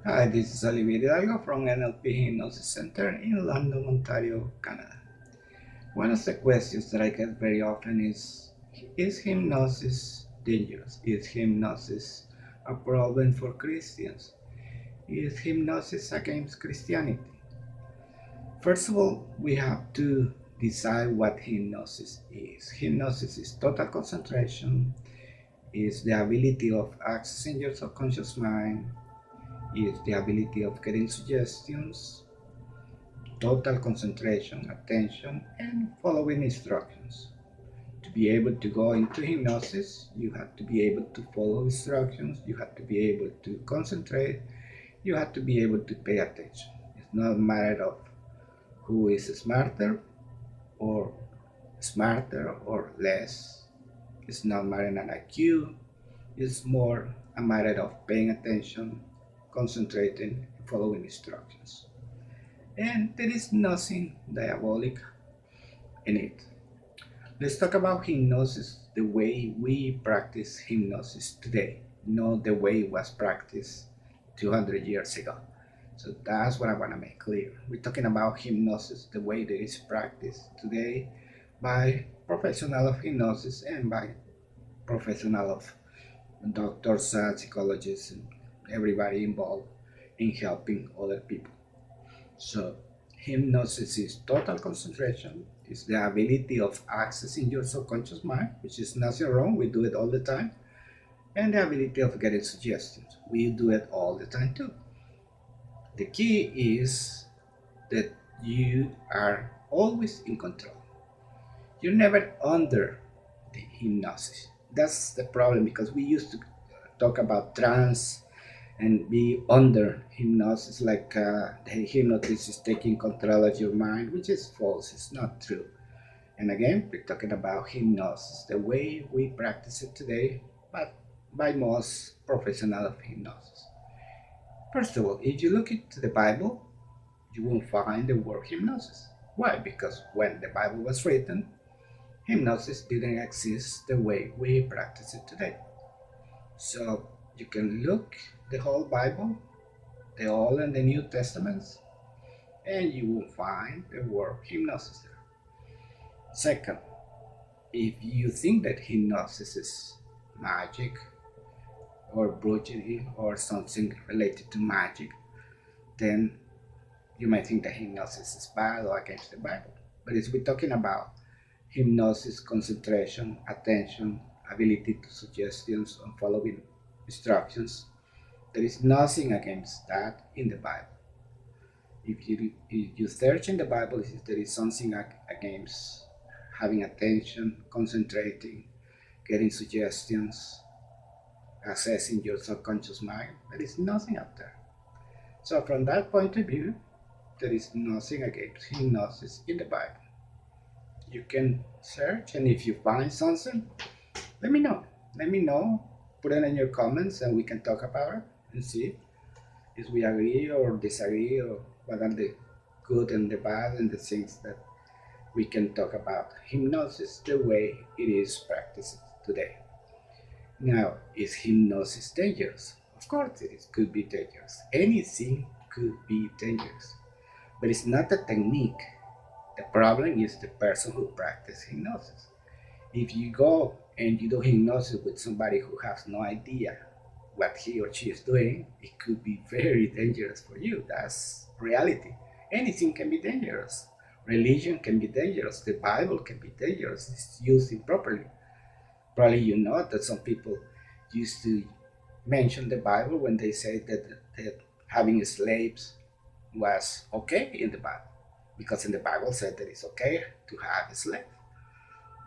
Hi, this is Olivier Hidalgo from NLP Hypnosis Center in London, Ontario, Canada. One of the questions that I get very often is hypnosis dangerous? Is hypnosis a problem for Christians? Is hypnosis against Christianity? First of all, we have to decide what hypnosis is. Hypnosis is total concentration, is the ability of accessing your subconscious mind, is the ability of getting suggestions, total concentration, attention, and following instructions. To be able to go into hypnosis, you have to be able to follow instructions, you have to be able to concentrate, you have to be able to pay attention. It's not a matter of who is or smarter or less. It's not a matter of IQ. It's more a matter of paying attention, concentrating, and following instructions. And there is nothing diabolic in it. Let's talk about hypnosis the way we practice hypnosis today, not the way it was practiced 200 years ago. So that's what I want to make clear. We're talking about hypnosis the way that is practiced today by professional of hypnosis and by professional of doctors, psychologists, and everybody involved in helping other people. So, hypnosis is total concentration, is the ability of accessing your subconscious mind, which is nothing wrong, we do it all the time, and the ability of getting suggestions. We do it all the time too. The key is that you are always in control. You're never under the hypnosis. That's the problem because we used to talk about trance and be under hypnosis, like the hypnotist is taking control of your mind, which is false, it's not true. And again, we're talking about hypnosis the way we practice it today, but by most professional of hypnosis. First of all, if you look into the Bible, you won't find the word hypnosis. Why? Because when the Bible was written, hypnosis didn't exist the way we practice it today. So you can look the whole Bible, the Old and the New Testaments, and you will find the word hypnosis there. Second, if you think that hypnosis is magic or brujery or something related to magic, then you might think that hypnosis is bad or against the Bible. But if we're talking about hypnosis, concentration, attention, ability to suggestions and following instructions, there is nothing against that in the Bible. If you search in the Bible, if there is something against having attention, concentrating, getting suggestions, accessing your subconscious mind, there is nothing up there. So from that point of view, there is nothing against hypnosis in the Bible. You can search, and if you find something, let me know. Let me know. Put it in your comments, and we can talk about it and see if we agree or disagree, or what are the good and the bad and the things that we can talk about hypnosis the way it is practiced today. Now, is hypnosis dangerous? Of course, it could be dangerous. Anything could be dangerous, but it's not the technique. The problem is the person who practices hypnosis. If you go and you do hypnosis with somebody who has no idea what he or she is doing, it could be very dangerous for you. That's reality. Anything can be dangerous. Religion can be dangerous. The Bible can be dangerous. It's used improperly. Probably you know that some people used to mention the Bible when they say that having slaves was okay in the Bible, because in the Bible said that it's okay to have a slave.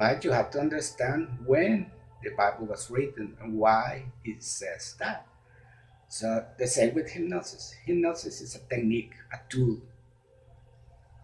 But you have to understand when the Bible was written and why it says that. So the same with hypnosis. Hypnosis is a technique, a tool.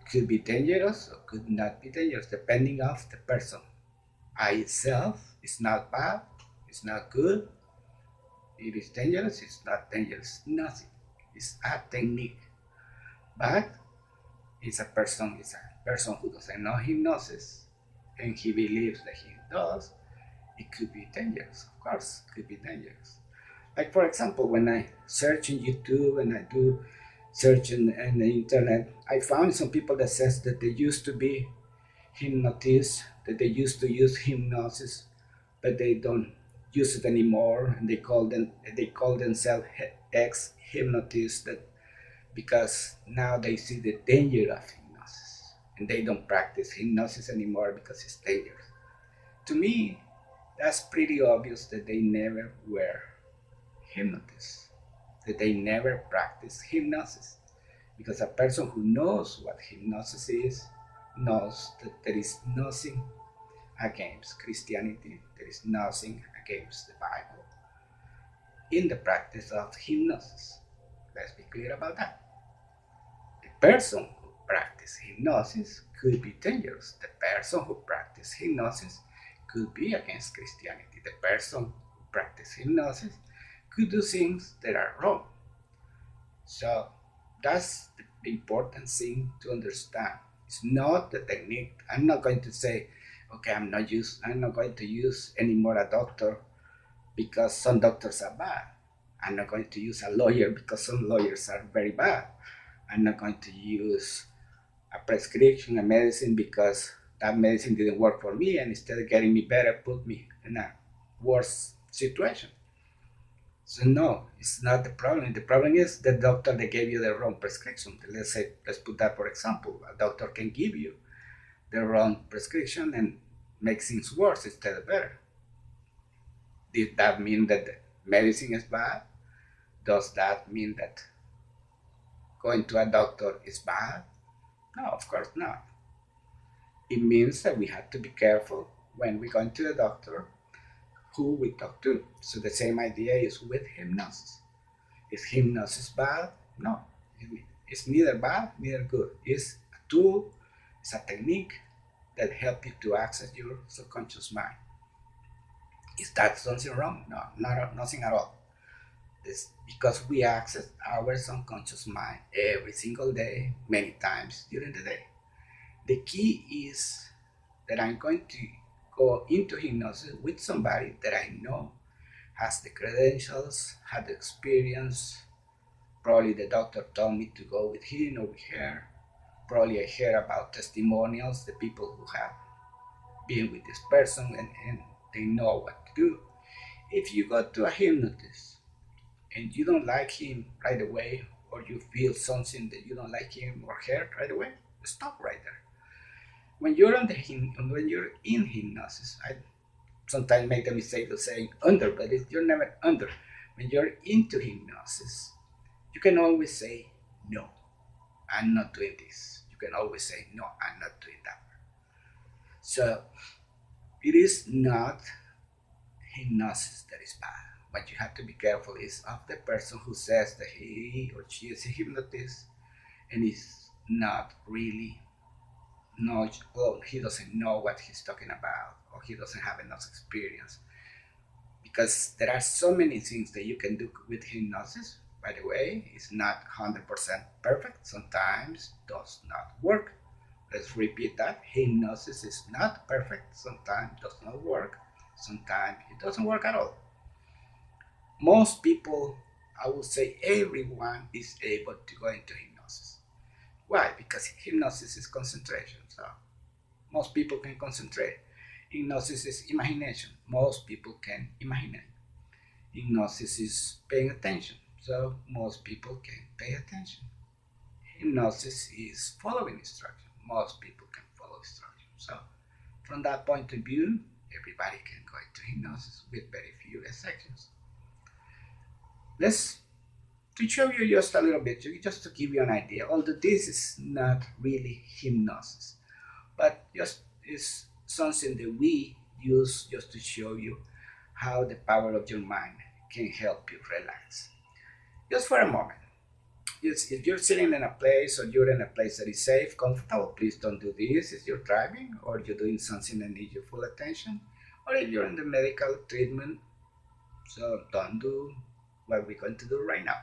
It could be dangerous or could not be dangerous depending on the person. I itself is not bad, it's not good, it is dangerous, it's not dangerous, nothing. It's a technique. But it's a person who doesn't know hypnosis and he believes that he does, it could be dangerous, of course, it could be dangerous. Like for example, when I search in YouTube and I do search in the internet, I found some people that says that they used to be hypnotists, that they used to use hypnosis, but they don't use it anymore, and they call themselves ex hypnotists, that because now they see the danger of hypnosis and they don't practice hypnosis anymore because it's dangerous. To me, that's pretty obvious that they never were hypnotists, that they never practiced hypnosis. Because a person who knows what hypnosis is knows that there is nothing against Christianity, there is nothing against the Bible in the practice of hypnosis. Let's be clear about that. The person who practices hypnosis could be dangerous. The person who practices hypnosis could be against Christianity. The person who practices hypnosis could do things that are wrong. So that's the important thing to understand. It's not the technique. I'm not going to say, okay, I'm not going to use anymore a doctor because some doctors are bad. I'm not going to use a lawyer because some lawyers are very bad. I'm not going to use a prescription, a medicine, because that medicine didn't work for me, and instead of getting me better, put me in a worse situation. So no, it's not the problem. The problem is the doctor that gave you the wrong prescription. Let's put that for example. A doctor can give you the wrong prescription and make things worse instead of better. Did that mean that the medicine is bad? Does that mean that going to a doctor is bad? No, of course not. It means that we have to be careful when we go to the doctor who we talk to. So the same idea is with hypnosis. Is hypnosis bad? No. It's neither bad, neither good. It's a tool, it's a technique that helps you to access your subconscious mind. Is that something wrong? No, nothing at all. It's because we access our subconscious mind every single day, many times during the day. The key is that I'm going to go into hypnosis with somebody that I know has the credentials, had the experience. Probably the doctor told me to go with him or with her. Probably I hear about testimonials, the people who have been with this person, and they know what to do. If you go to a hypnotist and you don't like him right away, or you feel something that you don't like him or her right away, stop right there. When you're in hypnosis, I sometimes make the mistake of saying under, but you're never under. When you're into hypnosis, you can always say no. I'm not doing this. You can always say no. I'm not doing that. So it is not hypnosis that is bad. What you have to be careful is of the person who says that he or she is a hypnotist and is not really not, well, he doesn't know what he's talking about, or he doesn't have enough experience, because there are so many things that you can do with hypnosis. By the way, it's not 100% perfect. Sometimes does not work. Let's repeat that. Hypnosis is not perfect. Sometimes does not work. Sometimes it doesn't work at all. Most people, I would say everyone, is able to go into hypnosis. Why? Because hypnosis is concentration. So most people can concentrate. Hypnosis is imagination. Most people can imagine. Hypnosis is paying attention. So most people can pay attention. Hypnosis is following instruction. Most people can follow instruction. So from that point of view, everybody can go into hypnosis with very few exceptions. Let's to show you just a little bit, just to give you an idea. Although this is not really hypnosis, but just is something that we use just to show you how the power of your mind can help you relax. Just for a moment, if you're sitting in a place or you're in a place that is safe, comfortable, please don't do this if you're driving or you're doing something that needs your full attention, or if you're in the medical treatment, so don't do what we're going to do right now.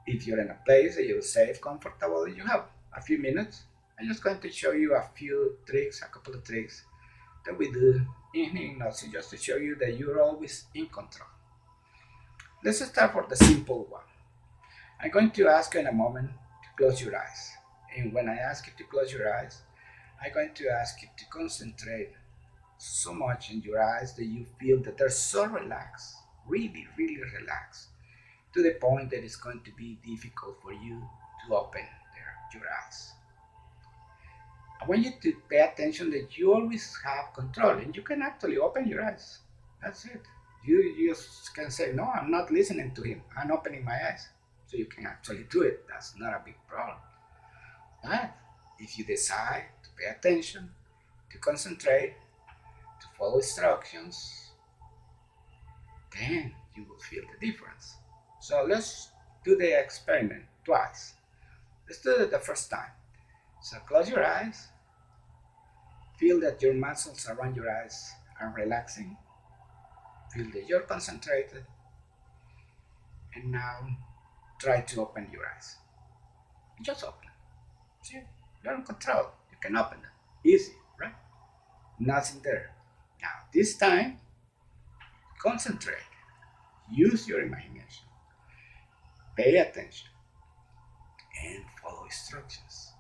If you're in a place that you're safe, comfortable, and you have a few minutes, I'm just going to show you a few tricks, a couple of tricks that we do in hypnosis, just to show you that you're always in control. Let's start for the simple one. I'm going to ask you in a moment to close your eyes. And when I ask you to close your eyes, I'm going to ask you to concentrate so much in your eyes that you feel that they're so relaxed, really, really relaxed, to the point that it's going to be difficult for you to open your eyes. I want you to pay attention that you always have control and you can actually open your eyes. That's it. You just can say, no, I'm not listening to him. I'm opening my eyes. So you can actually do it. That's not a big problem. But if you decide to pay attention, to concentrate, to follow instructions, then you will feel the difference. So let's do the experiment twice. Let's do it the first time. So close your eyes. Feel that your muscles around your eyes are relaxing. Feel that you're concentrated. And now try to open your eyes. Just open. See, you're in control. You can open them. Easy, right? Nothing there. Now this time, concentrate. Use your imagination. Pay attention. And follow instructions.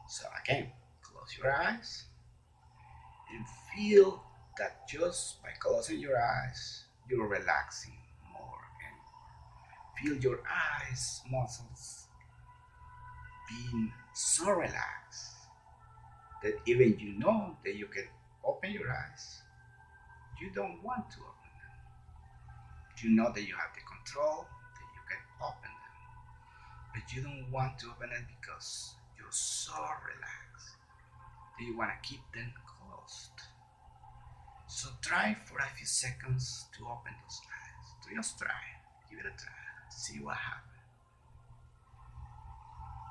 So again, close your eyes. And feel that just by closing your eyes, you're relaxing more and more. Feel your eyes muscles being so relaxed that even you know that you can open your eyes, you don't want to open them. You know that you have the control, that you can open them, but you don't want to open it because you're so relaxed that you want to keep them closed. So try for a few seconds to open those eyes. Just try. Give it a try. See what happens.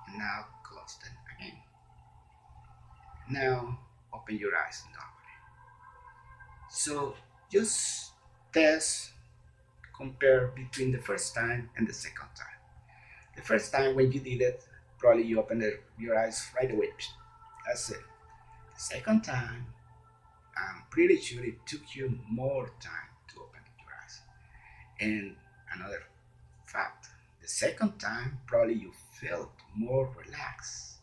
And now close them again. Now open your eyes normally. So just test, compare between the first time and the second time. The first time when you did it, probably you opened your eyes right away. That's it. The second time, I'm pretty sure it took you more time to open your eyes. And another fact, the second time probably you felt more relaxed.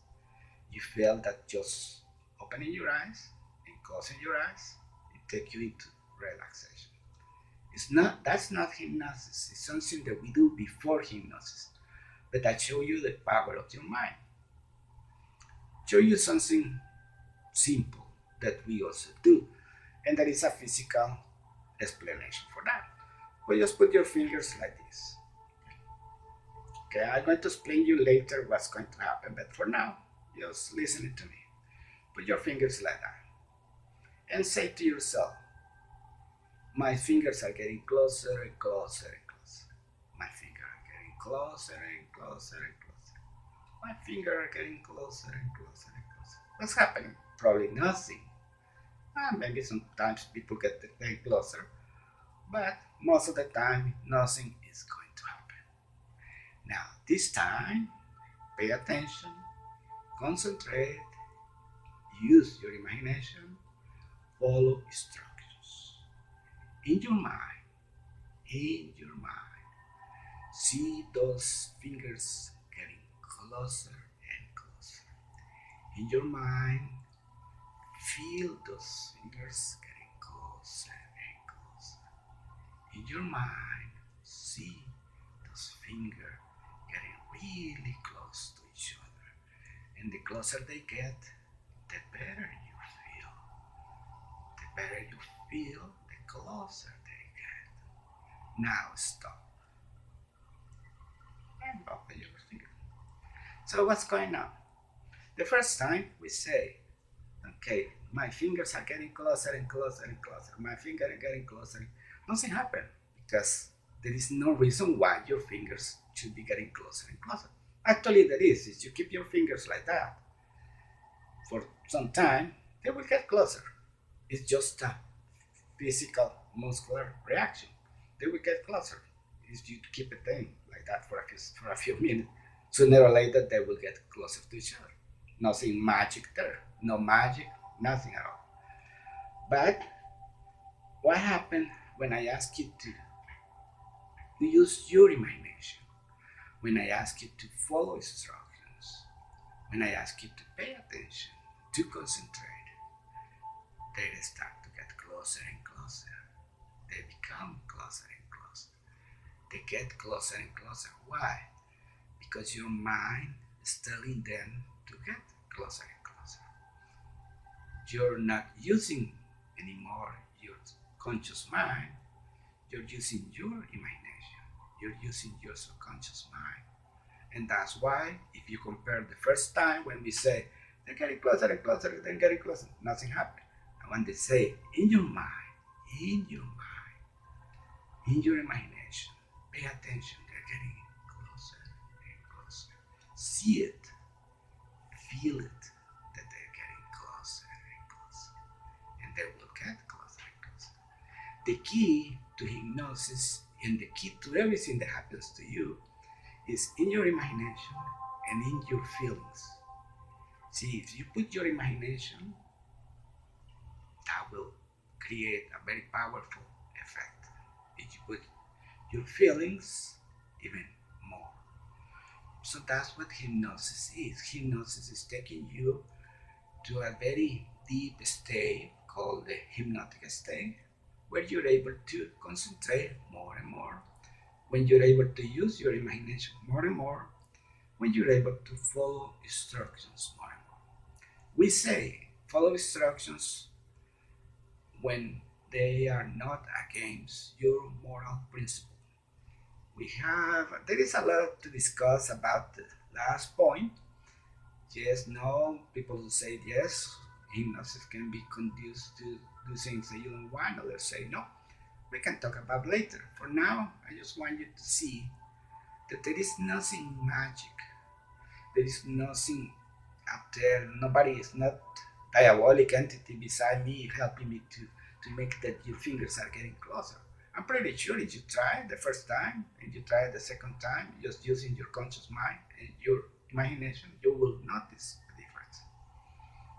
You felt that just opening your eyes and closing your eyes, it takes you into relaxation. That's not hypnosis, it's something that we do before hypnosis. But I show you the power of your mind. Show you something simple that we also do, and there is a physical explanation for that. But just put your fingers like this. Okay, I'm going to explain you later what's going to happen, but for now, just listen to me. Put your fingers like that, and say to yourself, my fingers are getting closer and closer and closer. My fingers are getting closer and closer and closer. My fingers are getting closer and closer and closer. What's happening? Probably nothing. Maybe sometimes people get closer, but most of the time nothing is going to happen. Now this time, pay attention, concentrate, use your imagination, follow instructions. In your mind, see those fingers getting closer and closer. In your mind, feel those fingers getting closer and closer. In your mind, see those fingers getting really close to each other. And the closer they get, the better you feel. The better you feel, the closer they get. Now stop. And open your finger. So what's going on? The first time we say, okay, my fingers are getting closer and closer and closer. My fingers are getting closer. Nothing happened because there is no reason why your fingers should be getting closer and closer. Actually, there is. If you keep your fingers like that for some time, they will get closer. It's just a physical muscular reaction. They will get closer if you keep it in like that for a few minutes. Sooner or later, they will get closer to each other. Nothing magic there. No magic, nothing at all. But what happened when I ask you to use your imagination. When I ask you to follow instructions, when I ask you to pay attention, to concentrate, they start to get closer and closer. They become closer and closer. They get closer and closer. Why? Because your mind is telling them to get closer and closer. You're not using anymore your conscious mind, you're using your imagination, you're using your subconscious mind. And that's why, if you compare the first time when we say, they're getting closer and closer, they're getting closer, nothing happened. And when they say, in your mind, in your mind, in your imagination, pay attention, they're getting closer and closer. See it, feel it, that they're getting closer and closer. And they will get closer and closer. The key to hypnosis and the key to everything that happens to you is in your imagination and in your feelings. See, if you put your imagination, that will create a very powerful effect. If you put your feelings, even more. So that's what hypnosis is. Hypnosis is taking you to a very deep state called the hypnotic state, where you're able to concentrate more and more, when you're able to use your imagination more and more, when you're able to follow instructions more and more. We say follow instructions when they are not against your moral principle. There is a lot to discuss about the last point. Yes, no, people will say yes, hypnosis can be conduced to do things that you don't want. Others say no. We can talk about later. For now, I just want you to see that there is nothing magic. There is nothing up there. Nobody is not diabolic entity beside me helping me to make that your fingers are getting closer. I'm pretty sure if you try it the first time and you try it the second time, just using your conscious mind and your imagination, you will notice the difference.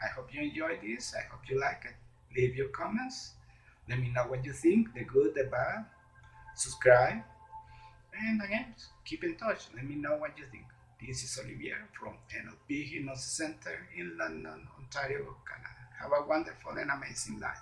I hope you enjoyed this. I hope you like it. Leave your comments. Let me know what you think, the good, the bad. Subscribe. And again, keep in touch. Let me know what you think. This is Olivier from NLP Hypnosis Center in London, Ontario, Canada. Have a wonderful and amazing life.